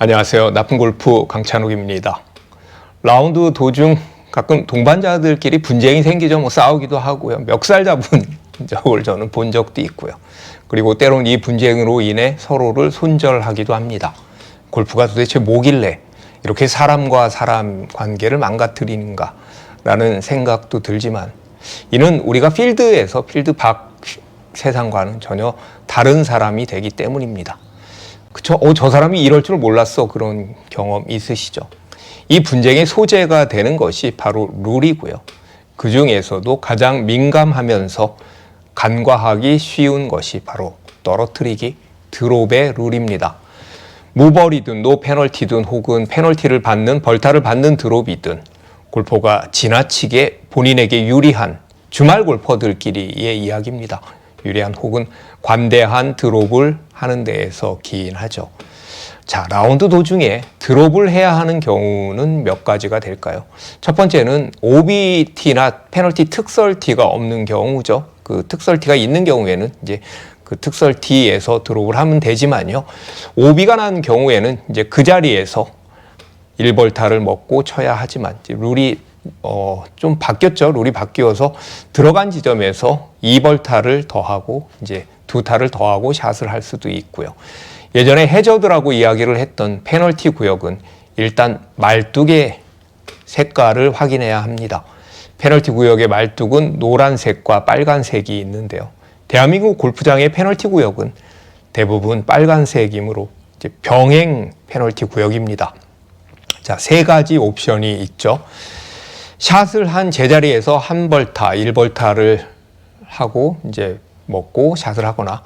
안녕하세요. 나쁜 골프 강찬욱입니다. 라운드 도중 가끔 동반자들끼리 분쟁이 생기죠. 뭐 싸우기도 하고요. 멱살 잡은 적을 저는 본 적도 있고요. 그리고 때론 이 분쟁으로 인해 서로를 손절하기도 합니다. 골프가 도대체 뭐길래 이렇게 사람과 사람 관계를 망가뜨리는가 라는 생각도 들지만, 이는 우리가 필드에서 필드 밖 세상과는 전혀 다른 사람이 되기 때문입니다. 그쵸? 저 사람이 이럴 줄 몰랐어. 그런 경험 있으시죠? 이 분쟁의 소재가 되는 것이 바로 룰이고요. 그 중에서도 가장 민감하면서 간과하기 쉬운 것이 바로 떨어뜨리기, 드롭의 룰입니다. 무벌이든 노 페널티든 혹은 페널티를 받는, 벌타를 받는 드롭이든 골퍼가 지나치게 본인에게 유리한, 주말 골퍼들끼리의 이야기입니다. 유리한 혹은 관대한 드롭을 하는 데에서 기인하죠. 자, 라운드 도중에 드롭을 해야 하는 경우는 몇 가지가 될까요? 첫 번째는 OBT나 페널티 특설티가 없는 경우죠. 그 특설티가 있는 경우에는 이제 그 특설티에서 드롭을 하면 되지만요. OB가 난 경우에는 이제 그 자리에서 1벌타를 먹고 쳐야 하지만, 룰이 좀 바뀌었죠. 룰이 바뀌어서 들어간 지점에서 2벌타를 더하고 이제 2타를 더하고 샷을 할 수도 있고요. 예전에 해저드라고 이야기를 했던 페널티 구역은 일단 말뚝의 색깔을 확인해야 합니다. 페널티 구역의 말뚝은 노란색과 빨간색이 있는데요. 대한민국 골프장의 페널티 구역은 대부분 빨간색이므로 이제 병행 페널티 구역입니다. 자, 세 가지 옵션이 있죠. 샷을 한 제자리에서 한 벌타, 1벌타를 하고 이제 먹고 샷을 하거나,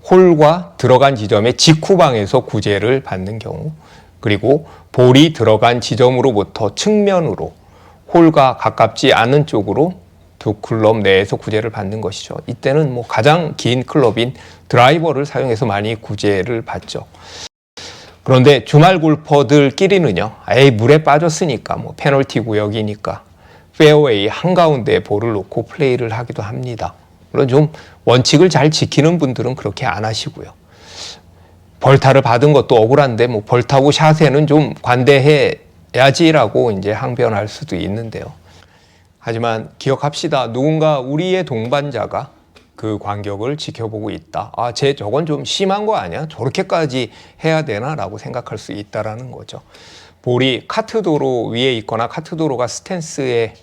홀과 들어간 지점의 직후방에서 구제를 받는 경우, 그리고 볼이 들어간 지점으로부터 측면으로 홀과 가깝지 않은 쪽으로 두 클럽 내에서 구제를 받는 것이죠. 이때는 뭐 가장 긴 클럽인 드라이버를 사용해서 많이 구제를 받죠. 그런데 주말 골퍼들끼리는요, 에이 물에 빠졌으니까 뭐 페널티 구역이니까 페어웨이 한가운데에 볼을 놓고 플레이를 하기도 합니다. 물론 좀 원칙을 잘 지키는 분들은 그렇게 안 하시고요. 벌타를 받은 것도 억울한데 뭐 벌타고 샷에는 좀 관대해야지라고 이제 항변할 수도 있는데요. 하지만 기억합시다. 누군가 우리의 동반자가 그 간격을 지켜보고 있다. 아, 저건 좀 심한 거 아니야? 저렇게까지 해야 되나? 라고 생각할 수 있다라는 거죠. 볼이 카트도로 위에 있거나 카트도로가 스탠스에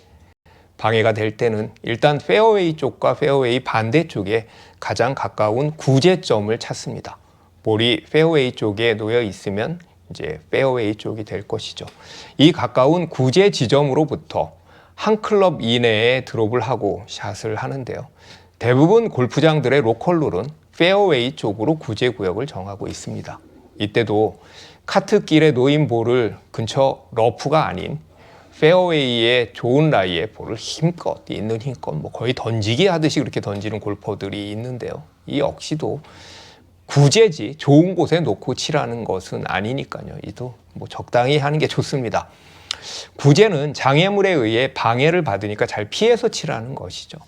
방해가 될 때는 일단 페어웨이 쪽과 페어웨이 반대쪽에 가장 가까운 구제점을 찾습니다. 볼이 페어웨이 쪽에 놓여 있으면 이제 페어웨이 쪽이 될 것이죠. 이 가까운 구제 지점으로부터 한 클럽 이내에 드롭을 하고 샷을 하는데요. 대부분 골프장들의 로컬 룰은 페어웨이 쪽으로 구제 구역을 정하고 있습니다. 이때도 카트길에 놓인 볼을 근처 러프가 아닌 페어웨이의 좋은 라이에 볼을 힘껏, 있는 힘껏 뭐 거의 던지기 하듯이 그렇게 던지는 골퍼들이 있는데요. 이 역시도 구제지 좋은 곳에 놓고 치라는 것은 아니니까요. 이도 뭐 적당히 하는 게 좋습니다. 구제는 장애물에 의해 방해를 받으니까 잘 피해서 치라는 것이죠.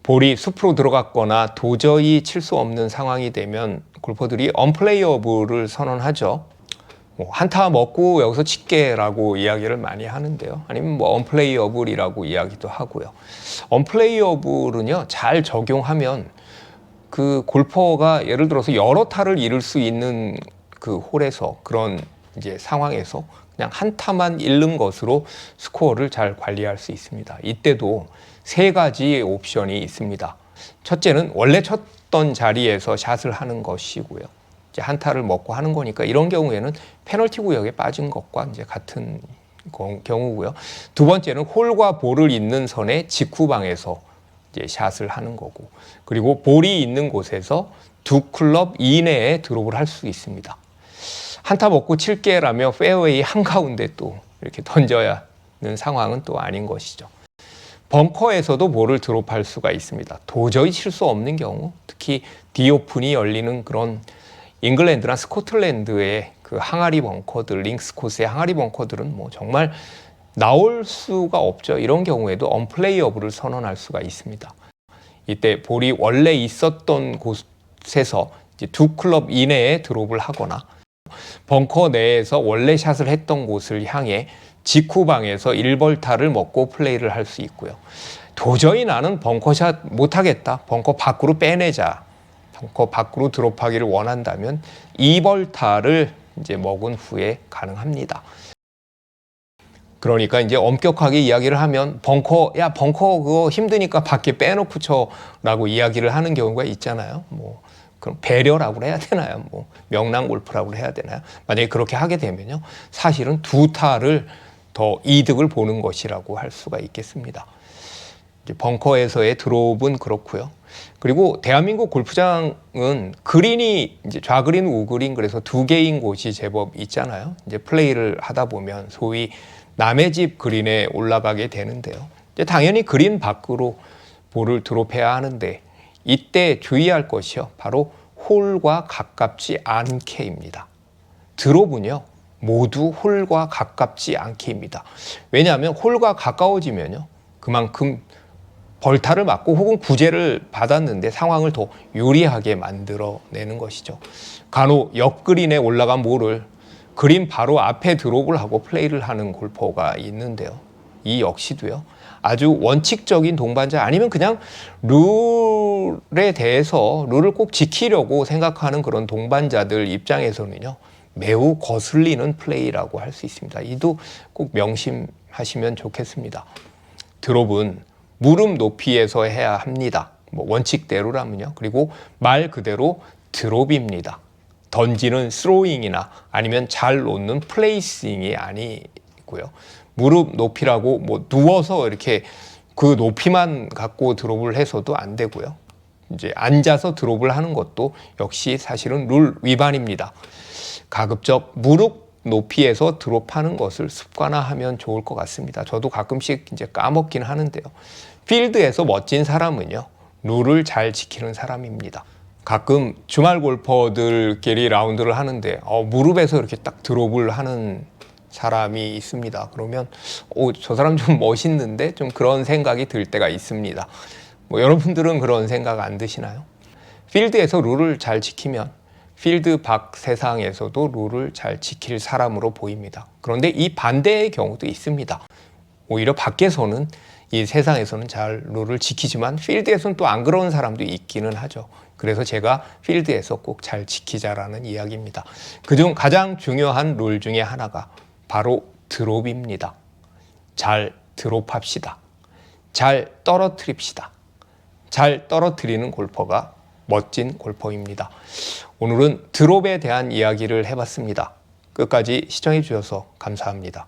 볼이 숲으로 들어갔거나 도저히 칠 수 없는 상황이 되면 골퍼들이 언플레이어블을 선언하죠. 뭐 한타 먹고 여기서 칠게라고 이야기를 많이 하는데요. 아니면 뭐 언플레이어블이라고 이야기도 하고요. 언플레이어블은요, 잘 적용하면 그 골퍼가 예를 들어서 여러 타를 잃을 수 있는 그 홀에서, 그런 이제 상황에서 그냥 한 타만 잃는 것으로 스코어를 잘 관리할 수 있습니다. 이때도 세 가지 옵션이 있습니다. 첫째는 원래 쳤던 자리에서 샷을 하는 것이고요. 이제 한 타를 먹고 하는 거니까 이런 경우에는 페널티 구역에 빠진 것과 이제 같은 경우고요. 두 번째는 홀과 볼을 잇는 선의 직후방에서 이제 샷을 하는 거고, 그리고 볼이 있는 곳에서 두 클럽 이내에 드롭을 할 수 있습니다. 한타 먹고 칠게라며 페어웨이 한가운데 또 이렇게 던져야 하는 상황은 또 아닌 것이죠. 벙커에서도 볼을 드롭할 수가 있습니다. 도저히 칠 수 없는 경우, 특히 디오픈이 열리는 그런 잉글랜드나 스코틀랜드의 그 항아리 벙커들, 링스 코스의 항아리 벙커들은 뭐 정말 나올 수가 없죠. 이런 경우에도 언플레이어블을 선언할 수가 있습니다. 이때 볼이 원래 있었던 곳에서 이제 두 클럽 이내에 드롭을 하거나 벙커 내에서 원래 샷을 했던 곳을 향해 직후방에서 1벌타를 먹고 플레이를 할 수 있고요. 도저히 나는 벙커샷 못하겠다. 벙커 밖으로 빼내자. 벙커 밖으로 드롭하기를 원한다면 2벌타를 이제 먹은 후에 가능합니다. 그러니까 이제 엄격하게 이야기를 하면 벙커 그거 힘드니까 밖에 빼놓고 쳐라고 이야기를 하는 경우가 있잖아요. 뭐 그럼 배려라고 해야 되나요? 뭐 명랑 골프라고 해야 되나요? 만약에 그렇게 하게 되면요, 사실은 두 타를 더 이득을 보는 것이라고 할 수가 있겠습니다. 이제 벙커에서의 드롭은 그렇고요. 그리고 대한민국 골프장은 그린이 이제 좌그린, 우그린 그래서 두 개인 곳이 제법 있잖아요. 이제 플레이를 하다 보면 소위 남의 집 그린에 올라가게 되는데요. 이제 당연히 그린 밖으로 볼을 드롭해야 하는데 이때 주의할 것이요, 바로 홀과 가깝지 않게입니다. 드롭은요, 모두 홀과 가깝지 않게입니다. 왜냐하면 홀과 가까워지면요, 그만큼 벌타를 맞고 혹은 구제를 받았는데 상황을 더 유리하게 만들어내는 것이죠. 간혹 옆그린에 올라간 볼을 그린 바로 앞에 드롭을 하고 플레이를 하는 골퍼가 있는데요. 이 역시도요, 아주 원칙적인 동반자 아니면 그냥 룰에 대해서 룰을 꼭 지키려고 생각하는 그런 동반자들 입장에서는요, 매우 거슬리는 플레이라고 할 수 있습니다. 이도 꼭 명심하시면 좋겠습니다. 드롭은 무릎 높이에서 해야 합니다. 뭐 원칙대로라면요. 그리고 말 그대로 드롭입니다. 던지는 스로잉이나 아니면 잘 놓는 플레이싱이 아니고요. 무릎 높이라고 뭐 누워서 이렇게 그 높이만 갖고 드롭을 해서도 안 되고요. 이제 앉아서 드롭을 하는 것도 역시 사실은 룰 위반입니다. 가급적 무릎 높이에서 드롭하는 것을 습관화하면 좋을 것 같습니다. 저도 가끔씩 이제 까먹긴 하는데요. 필드에서 멋진 사람은요, 룰을 잘 지키는 사람입니다. 가끔 주말 골퍼들끼리 라운드를 하는데 무릎에서 이렇게 딱 드롭을 하는 사람이 있습니다. 그러면 저 사람 좀 멋있는데 좀 그런 생각이 들 때가 있습니다. 뭐 여러분들은 그런 생각 안 드시나요? 필드에서 룰을 잘 지키면 필드 밖 세상에서도 룰을 잘 지킬 사람으로 보입니다. 그런데 이 반대의 경우도 있습니다. 오히려 밖에서는 이 세상에서는 잘 룰을 지키지만 필드에서는 또 안 그런 사람도 있기는 하죠. 그래서 제가 필드에서 꼭 잘 지키자라는 이야기입니다. 그중 가장 중요한 룰 중에 하나가 바로 드롭입니다. 잘 드롭합시다. 잘 떨어뜨립시다. 잘 떨어뜨리는 골퍼가 멋진 골퍼입니다. 오늘은 드롭에 대한 이야기를 해봤습니다. 끝까지 시청해 주셔서 감사합니다.